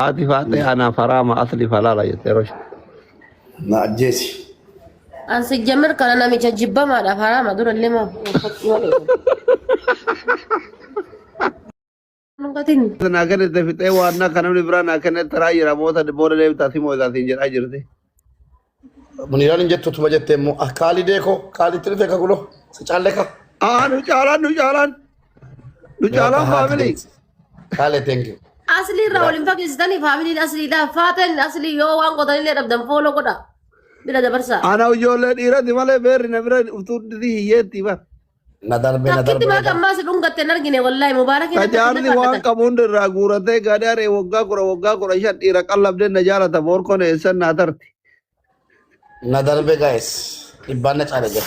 Ati Fatih ana farama asli falala yeterosh. Na ajjeesi. An si jamir kana namicha jibbamaadhaaf haraama dura illee moo Nungatin. Na kan te fite wanna kanam libra na kan tara yira mota de bore le tasi mo da tinjir ajirte. Muniraan jettu tuma jettee immoo kaali deekoo kaali tirte ka gulo si caalle ka. Nu jalan. Nu jalan family. Kaale thank you. Asli irraa waliin fakkeessitanii faamiliin asliidhaaf faatan asli yoo waan qotanillee dhabdan fooloo godha. Bila dabarsaa. Ana ijoollee dhiirati malee beerri na bira utuutti hiyyeetti ba. Na darbee na Takkitti darbee. maa gammaa si dhungatte hin argine wallaahi mubaarak Tajaarri waan qabuun irraa guuratee gaadhaaree waggaa kudha shan dhiira qallabdee na jaalata boorkoon eessan naa tarti. Na darbee guys. Dhibbaan na caale jira.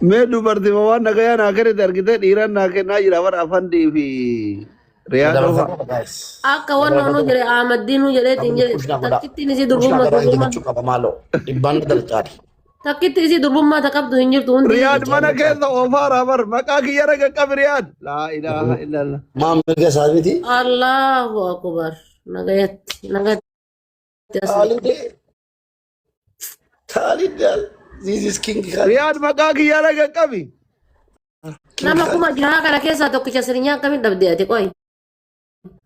Mee dubartii waan nagayaa naa kennite argitee dhiiran naa kennaa jira bara afandii fi riyaa dhufa. Akka wannan nu jire Ahmadiinu jedheetiin jedhe takkittiin isii durbummaa Dhibbaan na darcaati. takkitti isii durbummaa taqabdu hin jirtu hundi. Riyaad mana keessa oofaaraa bar maqaa kiyya raga qabi Riyaad. Laa ilaaha illallah. Maam mirga isaa miti. Allahu akbar nagatti Kaalidee. This is king Khalid. Riyaad maqaa kiyya raga qabi. nama kuma jiraa kana keessaa tokkicha sirinyaa akkamiin dhabdee ati qoy.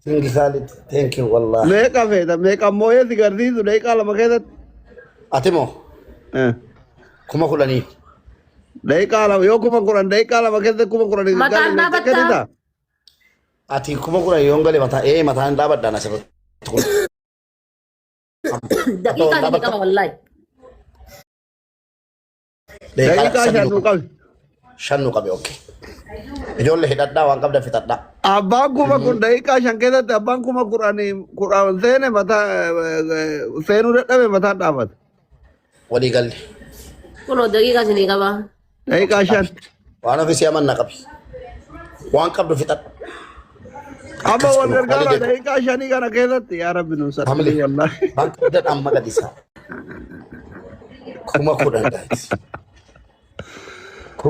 King Khalid. Thank you wallah. Meeqa feeta meeqa mooyee si garsiisu daqiiqaa lama keessatti. Ati moo kuma kudhanii. Daqiiqaa lama yoo kuma kudhan daqiiqaa lama keessatti kuma kudhanii. Mataan dhaabbattaa. Ati kuma kudhan yoo galee mataan dhaabadhaan asirratti. Daqiiqaa ni qaba wallaahi. Daqiiqaa shanuu qabi. Shannu qabe okay. Ijoollee hidhadhaa waan qabda fixadhaa. Abbaan kuma kun daqiiqaa shan keessatti abbaan kuma kudhan seene mataa seenuu dadhabe mataan dhaabata. Walii galle. Kunoo daqiiqaa isinii qaba. Daqiiqaa shan. Waan ofisii amanna qabi. Waan qabdu fixadha. Amma wal gargaara daqiiqaa shanii kana keessatti yaa rabbi nu sadii wallahi. Waan qabda amma gadisaa. Kuma kudhan guys.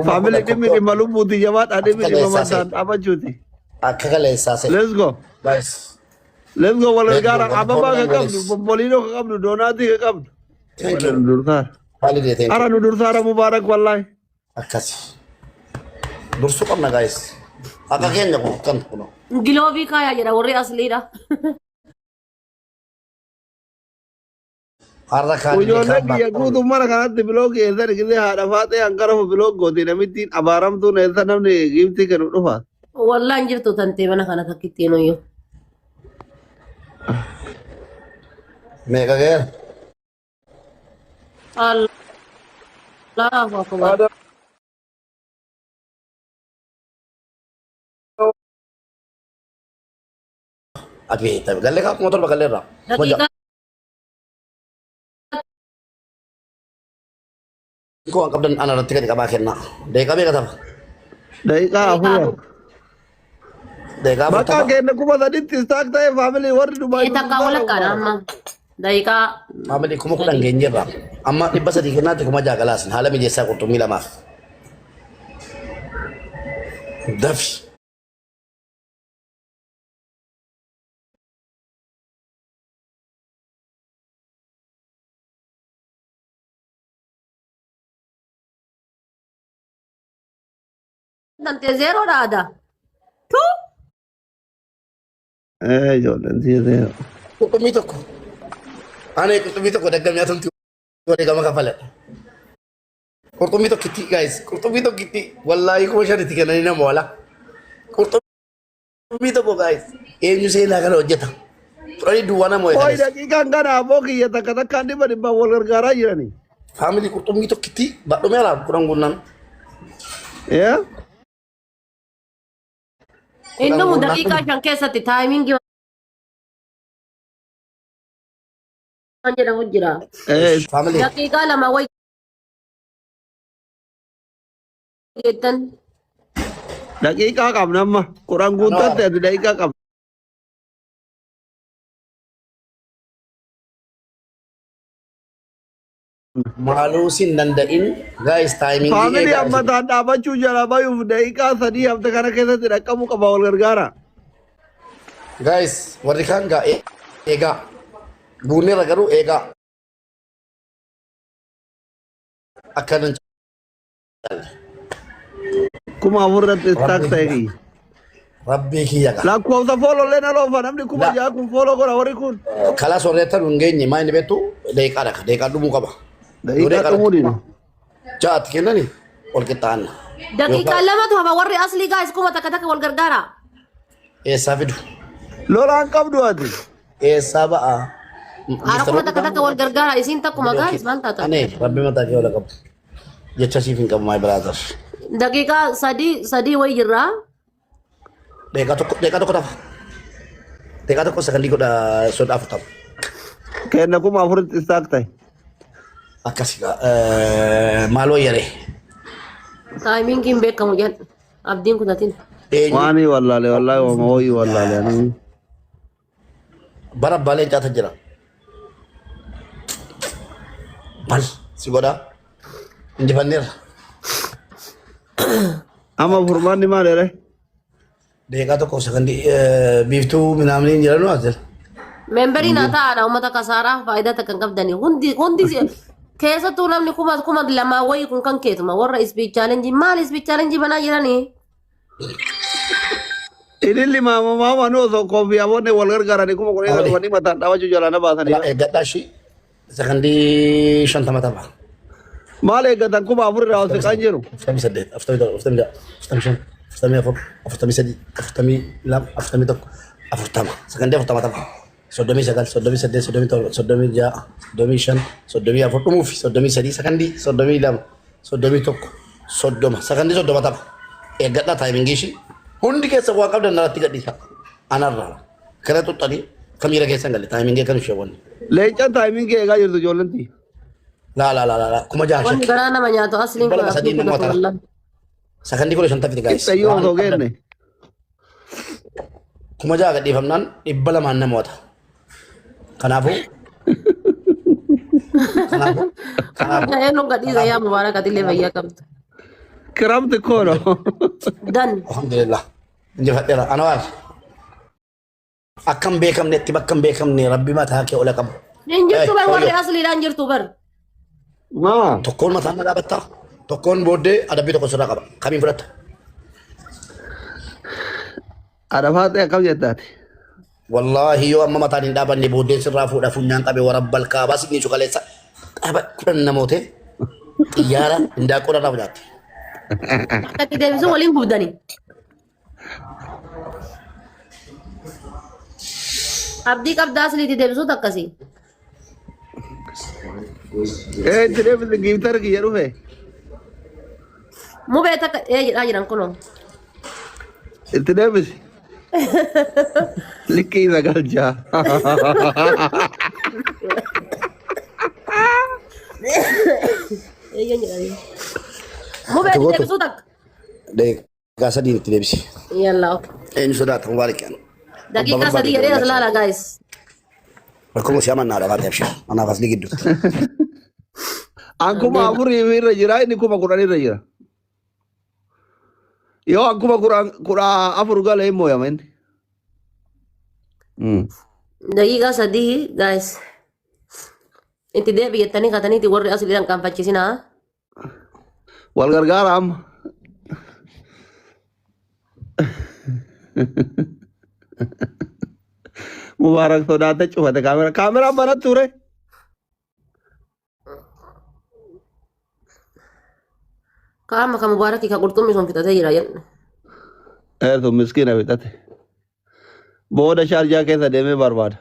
Family dhimmi dhimma lubbuuti jabaadha dhimmi dhimma mataan dhaabachuuti. Akka kaleessaa se. Let's go. Guys. Let's go wal gargaara ababaa ka qabdu bobboliinoo ka qabdu doonaatii ka qabdu. Thank you. Dursaara. Haalidee thank you. Ara nu dursaara mubaarak wallahi. Akkasi. Dursuu qabna guys. Akka keenya kun kan kuno. Giloobii kaayaa jedha warri asliidha. Har'a kan Ijoollee kiyya guutummaa kanatti biloogii eessan gisee haadha faatee hangarafu bilooggooti namittiin abaaramtuun eessa namni giiftii kennu dhufa. Wallaan jirtu tantee mana kana takkittiin hoyyoo. meeqa geera? Allahu akbar. Abi tapi galle ka motor ba galle ra? Daqiiqaa Ko ang kabdan ana rati ka di kabakin na. Dai ka meeqa taba? Daqiiqaa afur. Dai ka ba Bakka taba? kenna kuma sadiitti istaak ta'e faamilii warri Dubaay. takkaa walakkaadha amma. Daqiiqaa Mamali kuma kudhan geenye ra. Amma dhibba sadii kennaatti kuma jaagalaasin haala mijeessaa qurxummii lamaaf. Dafi. tantee zeeroodha aadaa. Tuu. Ijoolleen siiree. Qurxummii tokko. Ani qurxummii tokko daggamii atumti walii gama kafaladha. Qurxummii tokkitti guys. Qurxummii tokkitti wallaahi kuma shanitti kennanii nama wala. Qurxummii tokko guys. Eenyu seenaa kana hojjeta. Turanii duwwaa nama Hoy hojjetan. daqiiqaan kana aboo kiyya takka takkaan dhibba dhibbaan wal gargaaraa jiranii. Family qurxummii tokkitti badhumeera kudhan gunnaan. Yaa? Inni mun daqiiqaa shan keessatti taayimiingii waan jedhamu jira. Family. Daqiiqaa lama wayi geettan. Daqiiqaa qabna amma. Kudhan guuttatti ati daqiiqaa qabna. Maaluusin danda'in guys timing Faamilii ammataan dhaabachuu jala bayuuf daqiiqaa sadii hafte kana keessatti dhaqqabuu qaba wal gargaara. guys warri kaan gaa eegaa Buunirra garuu eegaa akkanan Kuma afurratti istaak ta'e kiyya. rabbii kiyya gaa. Lakkoofsa foolollee na loofa namni kuma ja'a kun fooloo godha warri kun. Kalas warreettan hin geenye maa inni beektu deeqaadha. Deeqaa dhumuu qaba. Daqiiqaa dhumuu dina. Ja'aatti kennani wal qixxaanna. Daqiiqaa lamatu hafa warri aslii gaa'is kuma takka takka wal gargaara. Eessaa fidu? Lolaan qabdu ati. Eessaa ba'a? Haara kuma takka takka wal gargaara isiin takkuma gaa'is maal taata? Ani rabbi mataa kee wala qabu. Jecha siif hin qabu maay biraatar. Daqiiqaa sadii wayi jirraa. Deeqaa tokko tafa. Deeqaa tokko sakandii godha sodaa afurtama. Kenna kuma afuritti istaak ta'e. Akkasigaa maaloo yaree. Taayimingiin beekamu jedhan abdiin kutatin. Waanii wallaalee wallaahi wama wayii wallaalee. Bara baaleen caata jira. Bal si godha. Injifanneerra. Amma furmaanni maal jedhee? Deeqaa tokko sakandii biiftuu minaamni jedhanu as jira. Memberii naa ta'aadha uummata kasaaraa faayidaa takka hin qabdani. Hundi keessattuu namni kuma lamaa wayii kun kan keetuma warra ispiich chaalenjii maal ispiich chaalenjii banaa jiranii? Ililli maama nu osoo koofiyaamoonni wal gargaaranii kuma kun dhufanii mataan dhaabachuu jalaana baasanii. Eeggadhaa ishii sakandii 50 tapha. Maal eeggatan kuma afur irraa osoo kan jiru? 48, 47, 45, 44, 43, 42, 41, 40. Sakandii 40 tapha. 39, 38, 37, 36, 35, 34 dhumuufi 33 sakandii 32, 31, 30. Sakandii 30 tapha. Eeggadhaa taayimingii ishii. Hundi keessa waa qabdan narratti gadhiisa. Anarraa. Kana tuttanii kamiira keessa hin galle taayimingii kan ishee wanni. Leencaan taayimingii eegaa jirtu ijoolletti. La. Kuma jaha Wanni shakki. garaa nama nyaatu asliin Bara sadii nama tara. Sakandii 15 fiti gaayis. Ibsayyuu osoo geenne. Kuma jaha gadhiifamnaan 200 namoota. Kanaafuu. Eenyuun gadhiisa yaa mubaarakatillee fayyaa qabdu. Kiramti koono. Dan. Alhamdulillah. Injifadheera. Anwaar. Akkam beekamnetti bakka hin beekamne rabbi mataa kee ola qabu. Hin jirtu bar warri asliidhaan jirtu bar. Maa. Tokkoon mataan na dhaabattaa. Tokkoon booddee adabbii tokko sirraa qaba. Kamiin fudhatta? Adafaa ta'e akkam jettaati. Wallaahi yoo amma mataan hin dhaabanne booddeen sirraa fuudha funyaan qabee warabbal kaabaa signi cuqaleessa. Dhaaba 10 namootee xiyyaara hindaaqqoo irraa fudhatte. Akkatti deebisuu waliin gubdanii. Abdii qabdaa asliitti deebisuutu akkasii. Itti deebisi giiftar kiyya dhufe. Mubee takka jedhaa jiran kunoo. Itti deebisi. Likkii sagalchaa. Eeyyan jedhanii. Mubee itti deebisuu takka. Daqiiqaa sadii itti deebisi. Yallaa ok. Eenyu sodaata mubaarak yaanu. Daqiiqaa sadii jedhee as laala gaayis. Rakkoo si amannaadha baatee abshee. Anaaf asli gidduu. An kuma afurii irra jira inni kuma 10 irra jira. Yoo an kuma 14 galee immoo yama inni. Daqiiqaa sadii gaayis. Itti deebi jettanii kataniiti warri asliidhaan qaanfachiisinaa. Wal gargaara amma. Mubarak sodaatee cufate kaamera. Kaameraan banatti ture. Kaama ka mubaarakii ka qurxummii sun fixatee jira jedhu. Sun miskiina fixate. Booda shaarjaa keessa deemee barbaada.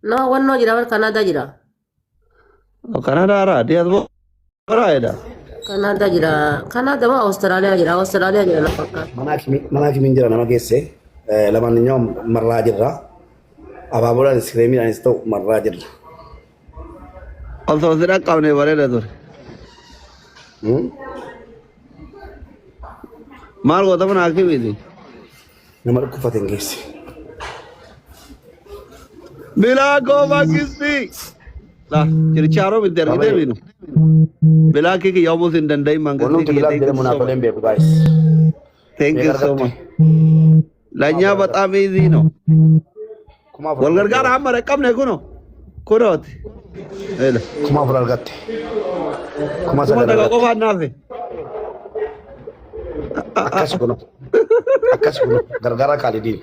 No wannoo jira bar Kanaadaa jira. Kanaadaa raa diyaas baraayedha. Kanaadaa jira. Kanaadaa moo Awustiraaliyaa jira. Awustiraaliyaa jira lafa fakkaata. Manaa kimiin jira nama geesse lamaaninyoo marraa jirra. Abaaboodhaan iskreemiidhaanis ta'u marraa jirra. Osoo si dhaqqabne bareeda ture. Maal goota mana hakimiiti? Nama dhukkubfate hin geesse. Bilaa gooba kisti. Chirichaaroo miti argitee biinu. Bilaa kiki yoomuu sin danda'i mangasii. Wannumti bilaa jedhamu naaf oleen beeku gaayis. Thank you so much. Lanyaa baxaam easy no. Wal gargaara amma dhaqqabne kuno. Kunooti. Eela. Kuma afur argatte. Kuma Kuma sagal daga argatte. qofaan naafe. Akkas kuno. Akkas kuno. Gargara Khalidin.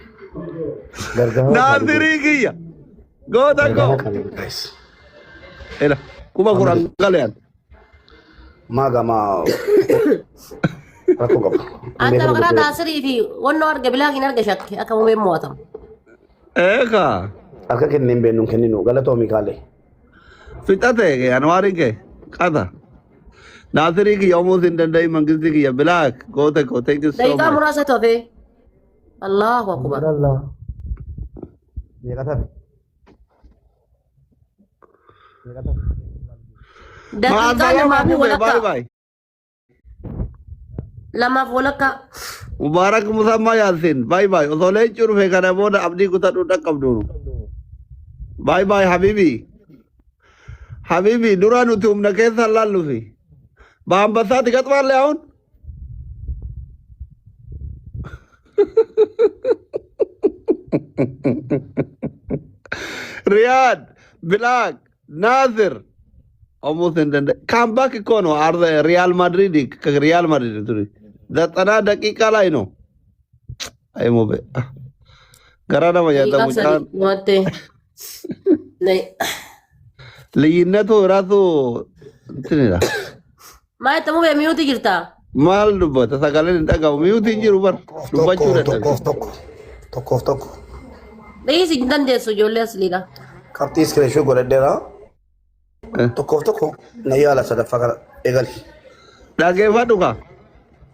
Gargara Naasirii kiyya. Goota koo. Guys. Eela. Kuma kuraan galeen. Magama. Rakko qaba. Anta maqaa Naasirii fi wannoo arga bilaakiin arga shakke akka mumeen mo'atamu. Eegaa. Harka kenneen beennuun kenninu galatoomi kaalee. Fixate ke Anwaari ke qata. Naasirii kiyya omuus hin danda'in mangistii kiyya bilaak. Goota koo thank you so Daqiiqaa much. muraasa tofe. Allahu akbar. Allah. Meeqatan? Meeqatan? Daqiiqaa lamaaf Bye walakkaa. bye. Lamaaf walakkaa. Mubarak Musammaa Yaasin. Bye bye. Osoo leencii dhufe kana booda abdii kutadhuu dhaqqabdu. Bye bye habibi. Habibi dura nuti humna keessa laallu fi. Baambassaati qaxbaallee haun. Riyad, Bilak, Nasir. Almost in the comeback kono are the Real Madrid, Real Madrid. That's another dakika la ino. Ay mo be. Garana mayata Daqiiqaa mucaan. sadii mo'atte. Liyyinatu raatu tinira. Maa itti mubee miyuuti jirtaa? Maal dubbata sagaleen hin dhagahu miyuutiin jiru bar dubbachuu Tokkoof dadhabe. tokko. Tokkoof tokko. Dhiisi hin dandeessu ijoollee asliidha. Qabxii iskiriinshuu godhadheera. Tokkoof tokko na yaala sadaffaa kana eegali. Dhageeffadhu ka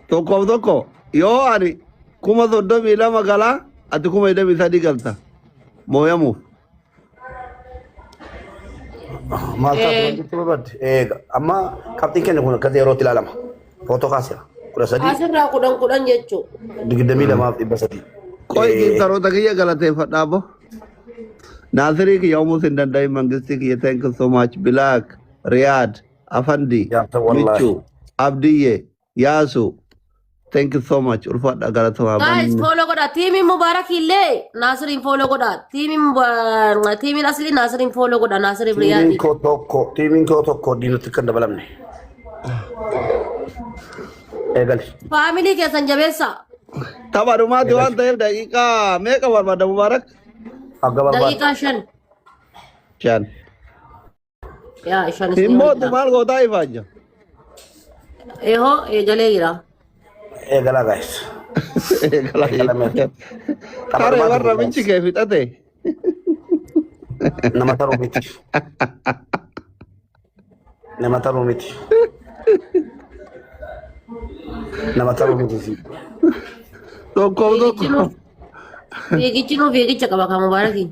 tokkoof tokko yoo ani 32 galaa ati 23 galta mooyamuuf. Maal taatu jechuun barbaadde? Eega amma qabxiin keenya kun akka yerootti ilaalama. Footoo kaasira. 13 Asirraa kudhan jechuu. 22,300. Qoy gintaroota kiyya galateeffadhaa bo. Naasirii kiyya omuus hin danda'in mangistii kiyya thank you so much. Bilaak, Riyaad, Afandi, Yaasa wallahi. Michuu, Abdiyye, Yaasu. Thank you so much. Ulfaadha galatamaa. Guys, follow godha. Tiimiin Mubaarak illee Naasiriin follow godha. Tiimiin asli Naasiriin follow godha. Naasiriif Riyaadi. Tiimiin koo tokko diinatti kan dabalamne. Eegali. Faamilii keessan jabeessa. Tapha dhumaati waan ta'eef daqiiqaa meeqa barbaada Mubaarak? Akka barbaade. Daqiiqaa 5. 5. Yaa 5 Himmootu maal gootaa ifaajja? Ehoo eegalee jira. Eegala guys. Karee warra michi kee fixate. Nama taruu miti. Nama taruu miti. Nama taruu miti. Tokkoof tokko. Fiigicha qaba kan Mubaarakiin.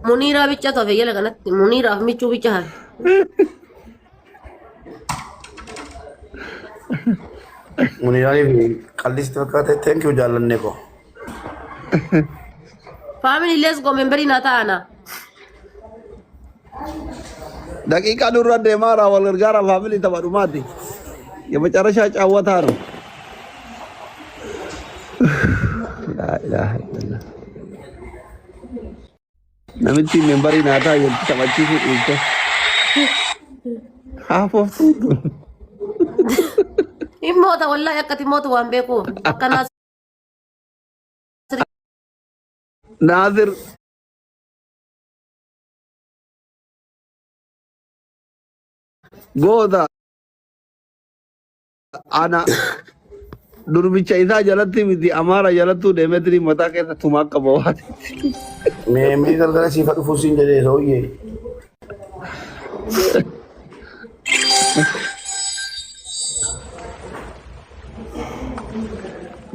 Muniiraa bicha tofe jala kanatti Muniiraaf michuu bicha hafe. Muniiraanii fi qallisti fakkaate thank you jaallanne ko. Faamilii lees go memberii naa ta'ana. Daqiiqaa durra deemaara wal gargaara faamilii tapha dhumaati. የመጨረሻ ጫወታ ነው። ላኢላሃ ኢለላህ namichi membarii naataa yookiin taphachiisuu dhiibte haafoftuu Himmoota wallahi akkati mootu waan beekuuf akka Naasir gooda ana durbicha isaa jalatti miti amaara jalattuu deemetri mataa keessa tumaa qaba waati. Mee galgala siifa dhufuu siin jedhee sooyyee.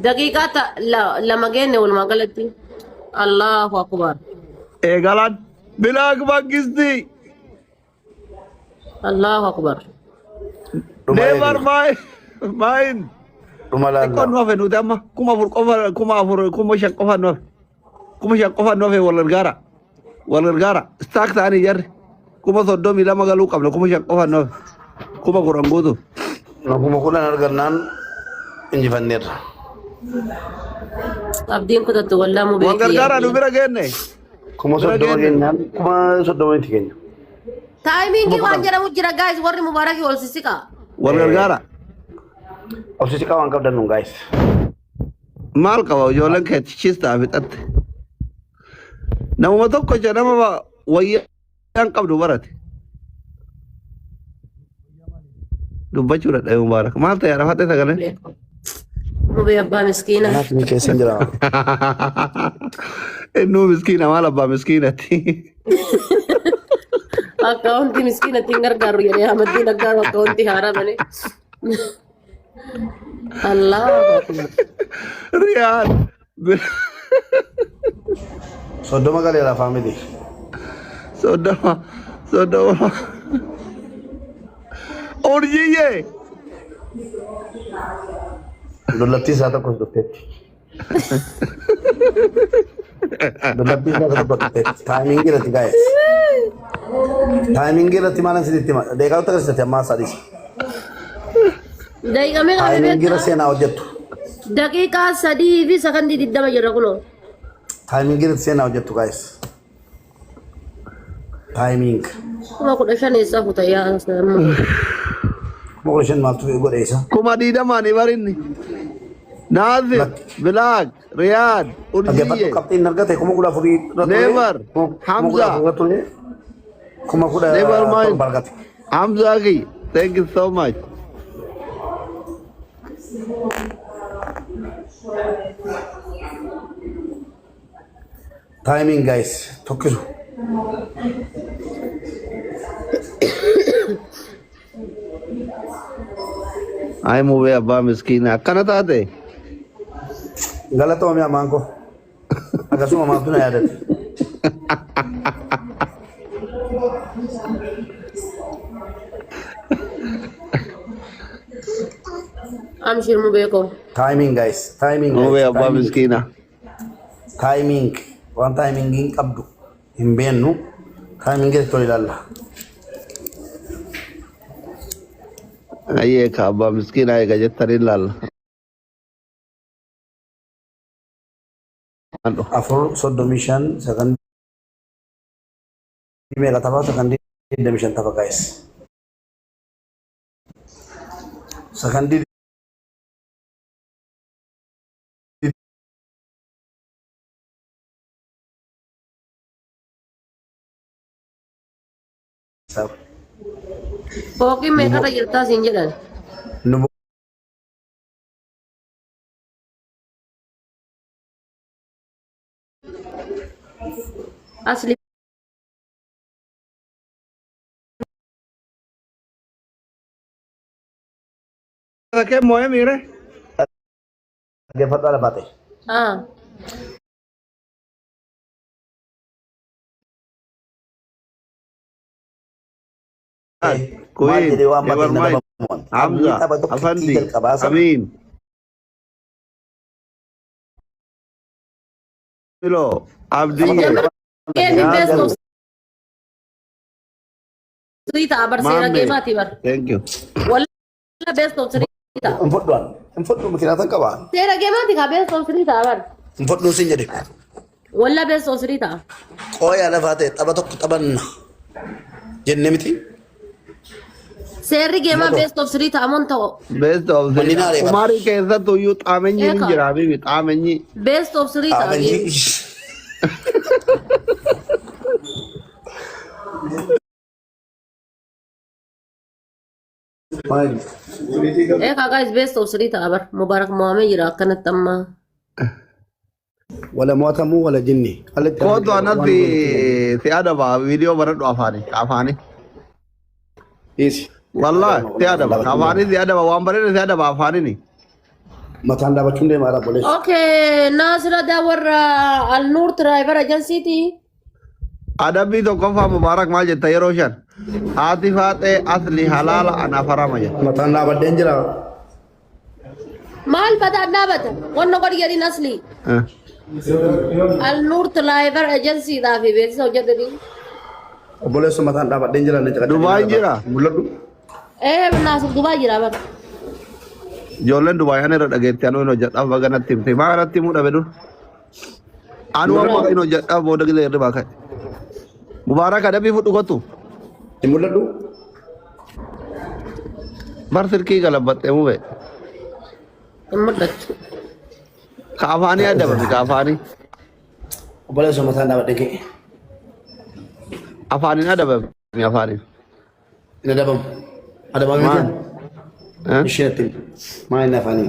daqiiqaa lama geenne walumaa galatti. Allahu akbar. Eegalaan bilaak bankisti. Allahu akbar. Never mind. Dhuma laalla. Kon nuafe nuti amma kuma shan qofa nuafe. Kuma shan qofa nuafe wal gargaara. Stack ta'anii jarri. Kuma 32 galuu qabna kuma shan qofa nuafe. Kuma kuran guutu. Kuma kudhan argannaan injifanneerra. Abdiin kutatu walaa mu Wal beekii. gargaara nu bira geenne. Kuma soddoma keenyaan kuma soddoma itti keenya. Taayimingi waan jedhamu jira guys warri Mubaarak ol sisiqa. Wal gargaara. Obsisi qaban qabdan nun guys. Maal qaba ijoolleen keetichis ta'a fixatte. Namuma tokko jira nama wayyaan qabdu barate. Dubbachuu dadhabe Mubaarak. Maal ta'e arafatee sagalee? Mubee abbaa miskiina. Kanaaf ni keessan jira. Innuu miskiina maal abbaa miskiinatti. Akkaawunti miskiinatti hin gargaaru jedhee Ahmadii gargaaru akkaawunti haaraa malee. Allah. Riyaan. Soddoma galeera faamili. Soddoma. Orjiyyee. Dullatti isaa tokkos dhufteetti. Dullatti isaa tokkos dhufteetti. Taayimingii irratti gaa'e. Taayimingii irratti maalan sitti hima? Deeqaawwan agarsiisate ammaa sadii. Daqiiqamee qabe Taayimingii irra beektaa? seenaa hojjettu. Daqiiqaa 3 fi sekondii 20 jira kunoo. Taayimingii irratti seenaa hojjettu gaa'es. Taayiming. Kuma 15 eessaa futa yaa Kuma 15 maaltu godhe isa? Kuma diidamaanii barinni. Naazir, Bilaak, Riyaad, Dhaggeeffadhu Urjiyyee. qabxiin argate kuma 14 irratti Neymar, Hamza. kuma 10 Never mind. argate. Hamza Aki, thank you so much. Timing guys, tokkisu. Ay mubee abbaa miskiina akkana taate. Galatoomii ammaan koo. Akkasuma maaltu na yaadate. Amshir Mubee ko. Timing guys, timing Mubee guys. abbaa timing. miskiina. Timing. Waan timingii qabdu hin beennu. Timingii itti ol ilaalla. Ayyee ka abbaa miskiina eega jettanii ilaalla. 4:35 sekondii meeqa tapha? Sekondii 25 tapha guys. Sekondii Fooqiin meeqarra jirtaa siin jedhan? nu Asli Kee moo'ee miire. dhaggeeffadhaa lafaate. Queen, never mind. Hamza, Afandi, Amin. Milo, Abdi. Game best of 3 ta'a barseera geemaati bar. Thank you. Walla best of 3 ta'a. Infodhu makiinatan qaba. Seera geemaati ka best of 3 ta'a bar. Infodhu sin jedhe. Walla best of 3 ta'a. Qooyaa lafaate tapha tokko taphanna jenne miti. Seerri geemaa best of 3 ta'a mon ta'o. Best of the Mandina Areba. Kumari keessattuu iyyuu xaamenyi hin Eka. jira bibi xaamenyi. Best of 3 ta'a. Guys best of 3 ta'a bar. Mubarak mo'amee jira akkanatti amma. Wala mo'atamuu wala jinni. Kootu anatti si adaba viidiyoo baradhu afaani. Isi. Wallahi si adaba afaani si adaba waan bareede si adaba afaanini. Mataan dhaabachuun deemaa dha boleessu. Okay, Nasira warra Al-Nur Driver Agency ti. Adabbii tokkoffaa Mubaarak maal jetta yeroo shan haati faaxee asli halaala ana farama jetta. Mataan dhaabadheen jira. Maal bataan dhaabata? Wanna godhi jedhin asli. Al-Nur Driver Agency dhaafi beeksisa hojjetanii. Obboleessu mataan dhaabadheen jira. Dubaay jira. Mul'adhu. Nasir Dubaay jira bar. Ijoolleen Dubaay ana irra dhageetti anuu hin hojjedhaaf baga natti himte maa kanatti himuu dhabe dur. Anu amma ino jadha booda gile irra kai. Mubarak adabi fudu gotu. Dimuladu. Bar sirki galabatte mu be. Mudat. Kaafani ada babi kaafani. Boleh sama sana dapat deke. Afani ada babi afani. Ini ada bang. Ada bang Ma. kan? Eh? Isyatin. Main nafani.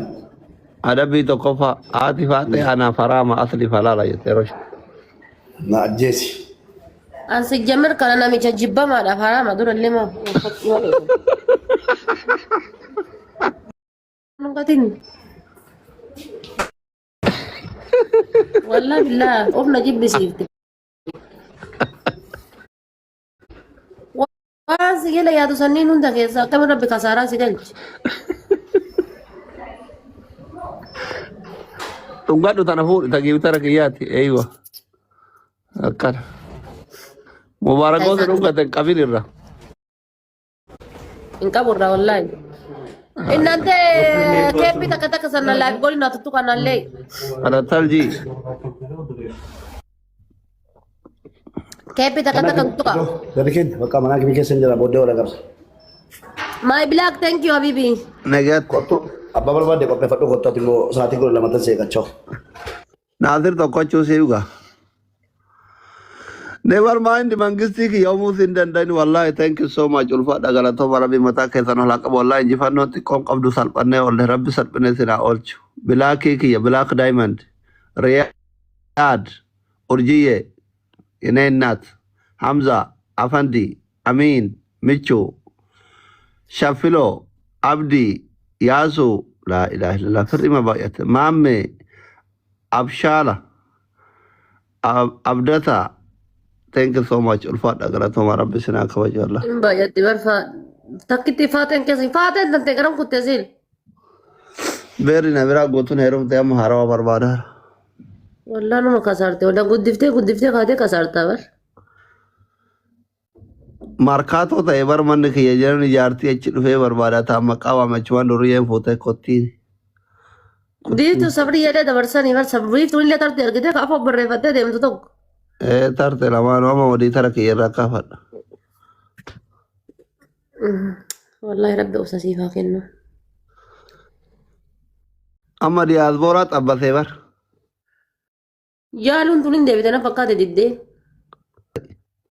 Adabi to kofa atifate ana farama asli falala yeterosh. Na jesi. An sijamir kana namicha jibba ma da fara ma dura lemo. Nungatin. Wallahi billah, ofna jibbi sirti. Waan sigela yaadu sanniin hunda keessa akkami rabbi kasaaraa si galchi. Tunggadhu tana fuudhi tagiibtara kiyyaati eeywa akkana mubaarakoota dhungate qabin irra Hin qaburra wallahi. Innante keeppi takka takka sanna laaf goli na tuttu kanallee. ana talji Keeppi takka takka tuttu ka. Dari kin, bakka mana kimi kesen jara bodoh orang kapsa. My black, thank you habibi. negat Kotu, apa berbuat dek kopi fatu kotu timo saat itu dalam mata saya kacau. naasir tokkochuu si'uga never mind mangistii kiyya uumuus hin danda'in wallahi thank you so much ulfaadha galatooma rabbi mataa keessan ol haa qabu wallahi injifannoo xiqqoon qabdu salphannee olle rabbi salphine sinaa oolchu bilaakii kiyya bilaak diamond riyaad urjiyye ineennaat hamza afandi amiin michu shaffiloo abdii yaasuu laa ilaaha illallah firrima baay'ate maammee abshaala abdata thank you so much ulfaadha galatooma rabbi sinaa kabaju wallah Hin baay'atti barfa. Takkitti faateen keessa faateen tante garam kutte sil. beeri na biraa guutuun heerumte amma haarawaa barbaadaara Wallah nama kasaarte. Wallah guddiftee kaatee kasaartaa bar. markaatoo ta'e bar manni kiyya jedhan ijaartii achi dhufee barbaadaa ta'a maqaa waamachumaan duriyyeen fuutee kottiin Biiftuu sabri jedhee dabarsanii bar biiftuun illee tarti argitee ka afoo barreeffattee deemtu tokko. tarte lamaanuu amma wadii tara kiyya irraa kaafadha Wallahi rabbi obsa siifaa kennu. amma diyaasbooraa xabbatee bar Jaaluun tun hin deebite na fakkaate diddee.